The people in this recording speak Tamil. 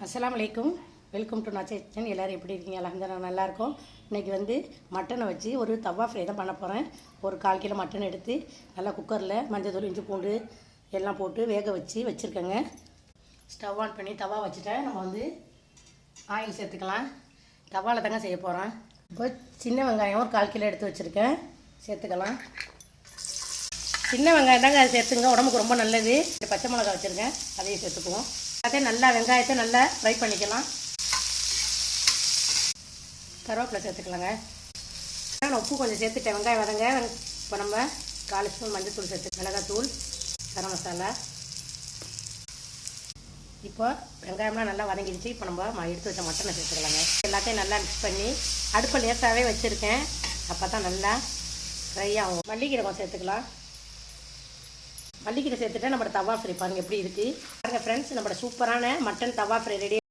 அஸ்ஸலாமு அலைக்கும். Welcome to Nache kitchen. எல்லோரும் எப்படி இருக்கீங்க? அல்ஹம்துலில்லாஹ் நல்லாயிருக்கும். இன்றைக்கி வந்து மட்டனை வச்சு ஒரு தவா ஃப்ரை தான் பண்ண போகிறேன். ஒரு 1/4 கிலோ மட்டன் எடுத்து நல்லா குக்கரில் மஞ்சள் தூள், இஞ்சி பூண்டு எல்லாம் போட்டு வேக வச்சுருக்கேங்க. ஸ்டவ் ஆன் பண்ணி தவா வச்சுட்டேன். நம்ம வந்து ஆயில் சேர்த்துக்கலாம். தவாவில் தாங்க செய்ய போகிறேன். இப்போ சின்ன வெங்காயம் ஒரு 1/4 கிலோ எடுத்து வச்சுருக்கேன், சேர்த்துக்கலாம். சின்ன வெங்காயம் தாங்க அதை சேர்த்துங்க, உடம்புக்கு ரொம்ப நல்லது. பச்சை மிளகாய் வச்சுருக்கேன், அதையும் சேர்த்துக்குவோம். அதே நல்லா வெங்காயத்தை நல்லா ஃப்ரை பண்ணிக்கலாம். கருவேப்பிலை சேர்த்துக்கலாங்க. நான் உப்பு கொஞ்சம் சேர்த்துட்டேன், வெங்காயம் வதங்க. இப்போ நம்ம 1/4 ஸ்பூன் மஞ்சள் தூள் சேர்த்து, மிளகாத்தூள், கரம் மசாலா. இப்போ வெங்காயம்லாம் நல்லா வதங்கிடுச்சு. இப்போ நம்ம எடுத்து வச்ச மட்டனை சேர்த்துக்கலாங்க. எல்லாத்தையும் நல்லா மிக்ஸ் பண்ணி அடுப்பை லேசாகவே வச்சுருக்கேன், அப்போ தான் நல்லா ஃப்ரை ஆகும். மல்லிகீரகம் சேர்த்துக்கலாம். மல்லிகீரை சேர்த்துட்டு நம்ம தவா ஃப்ரை பாருங்கள் எப்படி இருக்குது பாருங்கள் ஃப்ரெண்ட்ஸ். நம்ம சூப்பரான மட்டன் தவா ஃப்ரை ரெடி.